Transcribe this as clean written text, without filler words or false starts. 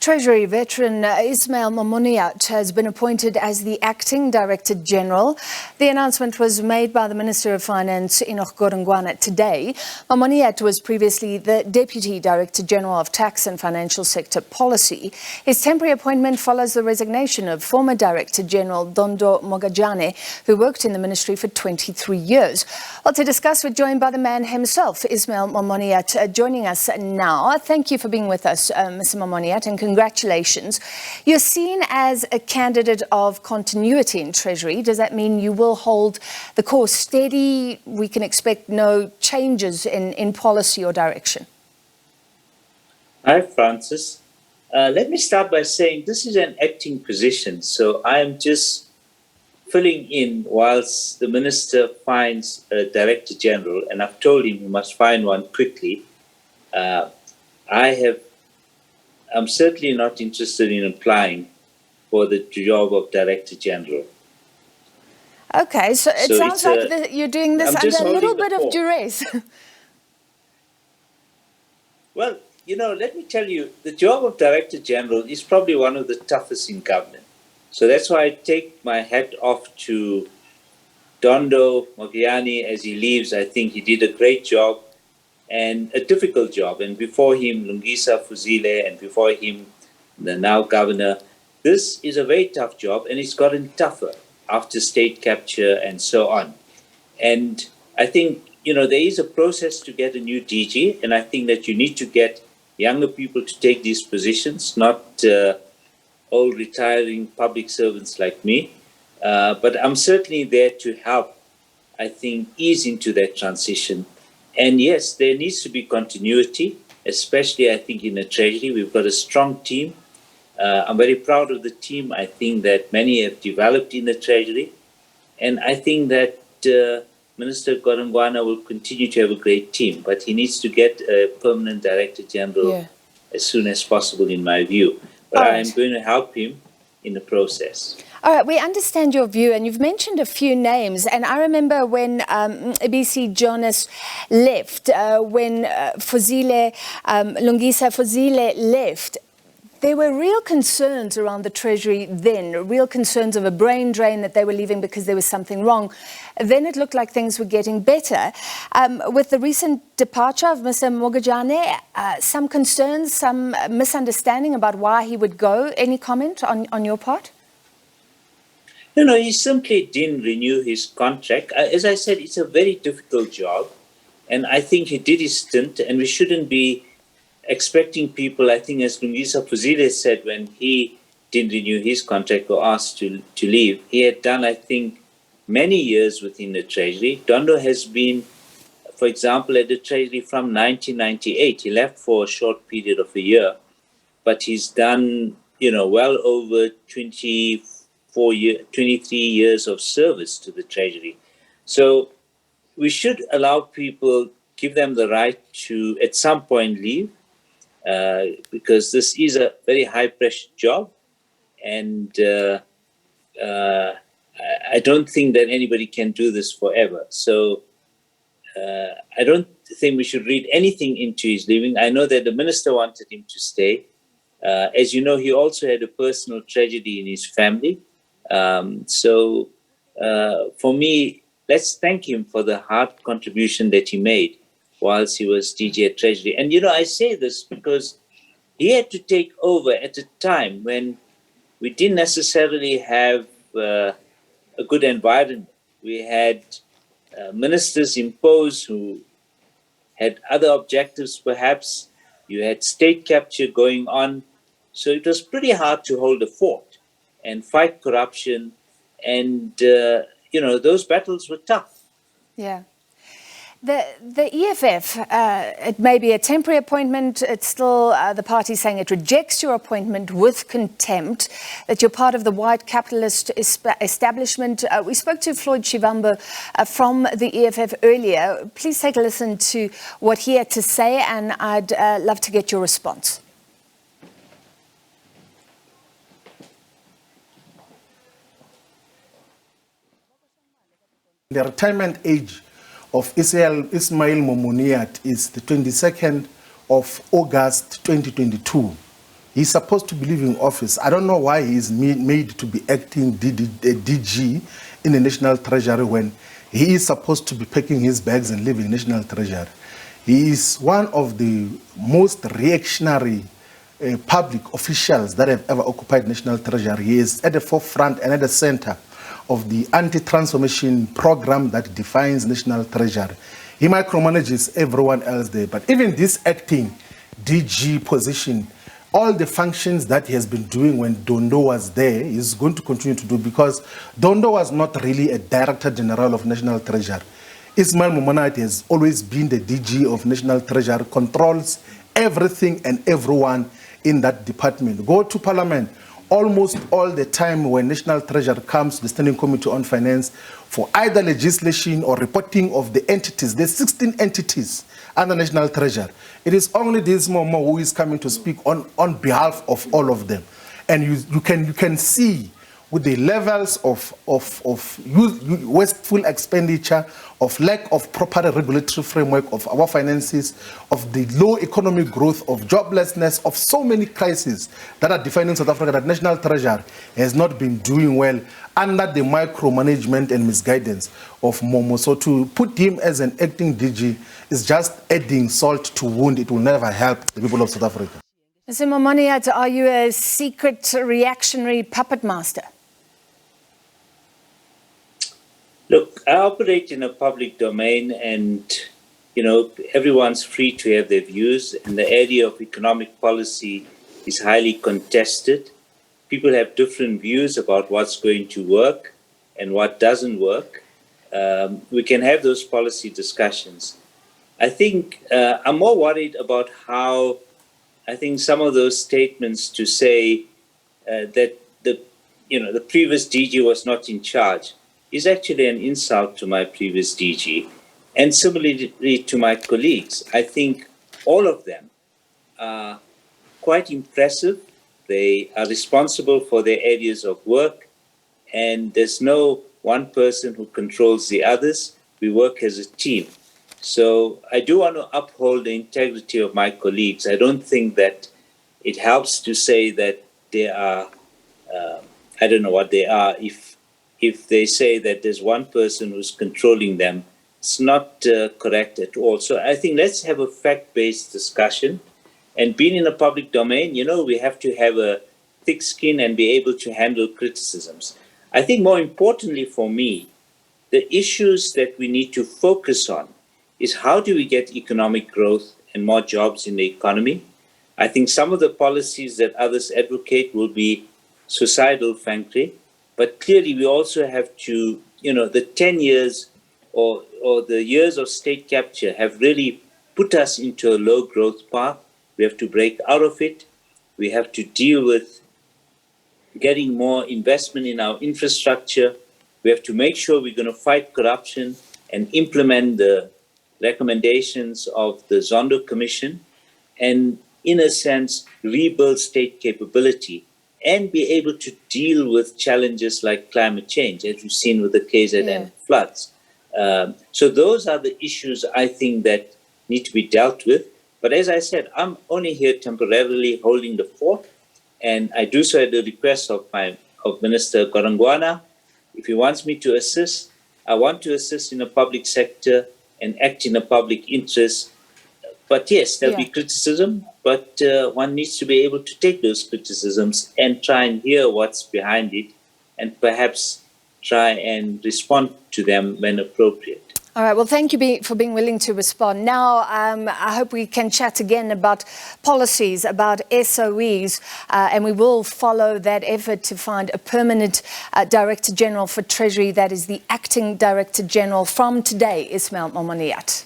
Treasury veteran Ismail Momoniat has been appointed as the Acting Director General. The announcement was made by the Minister of Finance, Enoch Godongwana, today. Momoniat was previously the Deputy Director General of Tax and Financial Sector Policy. His temporary appointment follows the resignation of former Director General Dondo Mogajane, who worked in the ministry for 23 years. Well, to discuss, we're joined by the man himself, Ismail Momoniat, joining us now. Thank you for being with us, Mr. Momoniat, and congratulations. You're seen as a candidate of continuity in Treasury. Does that mean you will hold the course steady? We can expect no changes in policy or direction? Hi, Francis. Let me start by saying this is an acting position, so I am just filling in whilst the minister finds a Director General, and I've told him he must find one quickly. I'm certainly not interested in applying for the job of Director General. Okay, so it sounds like you're doing this under a little bit of duress. Well, you know, let me tell you, the job of Director General is probably one of the toughest in government. So that's why I take my hat off to Dondo Mogajane as he leaves. I think he did a great job and a difficult job. And before him, Lungisa Fuzile, and before him, the now governor. This is a very tough job, and it's gotten tougher after state capture and so on. And I think, you know, there is a process to get a new DG, and I think that you need to get younger people to take these positions, not old retiring public servants like me. But I'm certainly there to help, I think, ease into that transition. And yes, there needs to be continuity, especially, I think, in the Treasury. We've got a strong team. I'm very proud of the team. I think that many have developed in the Treasury. And I think that Minister Godongwana will continue to have a great team, but he needs to get a permanent Director General as soon as possible, in my view. But I'm going to help him in the process. All right, we understand your view, and you've mentioned a few names. And I remember when SABC Jonas left, when Lungisa Fuzile left, there were real concerns around the Treasury then, real concerns of a brain drain, that they were leaving because there was something wrong. Then it looked like things were getting better. With the recent departure of Mr. Mogajane, some concerns, some misunderstanding about why he would go. Any comment on your part? No, he simply didn't renew his contract. As I said, it's a very difficult job, and I think he did his stint, and we shouldn't be expecting people, I think, as Lungisa Fuzile said when he didn't renew his contract or asked to leave. He had done, I think, many years within the Treasury. Dondo has been, for example, at the Treasury from 1998. He left for a short period of a year, but he's done, you know, well over 23 years of service to the Treasury. So we should allow people, give them the right to, at some point, leave, because this is a very high-pressure job. And I don't think that anybody can do this forever. So I don't think we should read anything into his leaving. I know that the minister wanted him to stay. As you know, he also had a personal tragedy in his family. So for me, let's thank him for the hard contribution that he made whilst he was DG at Treasury. And, you know, I say this because he had to take over at a time when we didn't necessarily have a good environment. We had ministers imposed who had other objectives, perhaps. You had state capture going on. So it was pretty hard to hold a fort and fight corruption. And, you know, those battles were tough. Yeah. The EFF, it may be a temporary appointment. It's still the party saying it rejects your appointment with contempt, that you're part of the white capitalist establishment. We spoke to Floyd Chivamba from the EFF earlier. Please take a listen to what he had to say, and I'd love to get your response. The retirement age of Ismail Momoniat is the 22nd of August 2022. He's supposed to be leaving office. I don't know why he is made to be acting DG in the National Treasury when he is supposed to be packing his bags and leaving National Treasury. He is one of the most reactionary public officials that have ever occupied National Treasury. He is at the forefront and at the center of the anti-transformation program that defines National Treasury. He micromanages everyone else there, but even this acting DG position, all the functions that he has been doing when Dondo was there, he's going to continue to do, because Dondo was not really a Director General of National Treasury. Ismail Momoniat has always been the DG of National Treasury, controls everything and everyone in that department. Go to Parliament almost all the time when National Treasury comes to the Standing Committee on Finance for either legislation or reporting of the entities. There's 16 entities under National Treasury. It is only this Momo who is coming to speak on behalf of all of them. And you can see with the levels of wasteful expenditure, of lack of proper regulatory framework of our finances, of the low economic growth, of joblessness, of so many crises that are defining South Africa, that National Treasury has not been doing well under the micromanagement and misguidance of Momo. So to put him as an acting DG is just adding salt to wound. It will never help the people of South Africa. Mr. Momoniat, are you a secret reactionary puppet master? Look, I operate in a public domain and, everyone's free to have their views, and the area of economic policy is highly contested. People have different views about what's going to work and what doesn't work. We can have those policy discussions. I think I'm more worried about how some of those statements to say that the previous DG was not in charge is actually an insult to my previous DG, and similarly to my colleagues. I think all of them are quite impressive. They are responsible for their areas of work, and there's no one person who controls the others. We work as a team. So I do want to uphold the integrity of my colleagues. I don't think that it helps to say that they are, I don't know what they are, if they say that there's one person who's controlling them. It's not correct at all. So I think let's have a fact-based discussion. And being in a public domain, we have to have a thick skin and be able to handle criticisms. I think more importantly for me, the issues that we need to focus on is how do we get economic growth and more jobs in the economy. I think some of the policies that others advocate will be suicidal, frankly. But clearly, we also have to, the 10 years or the years of state capture have really put us into a low growth path. We have to break out of it. We have to deal with getting more investment in our infrastructure. We have to make sure we're going to fight corruption and implement the recommendations of the Zondo Commission and, in a sense, rebuild state capability and be able to deal with challenges like climate change, as you've seen with the KZN floods. So those are the issues I think that need to be dealt with. But as I said, I'm only here temporarily holding the fort, and I do so at the request of Minister Godongwana. If he wants me to assist, I want to assist in the public sector and act in a public interest. But yes, there'll be criticism, but one needs to be able to take those criticisms and try and hear what's behind it and perhaps try and respond to them when appropriate. All right. Well, thank you for being willing to respond. Now, I hope we can chat again about policies, about SOEs, and we will follow that effort to find a permanent Director General for Treasury. That is the Acting Director General from today, Ismail Momoniat.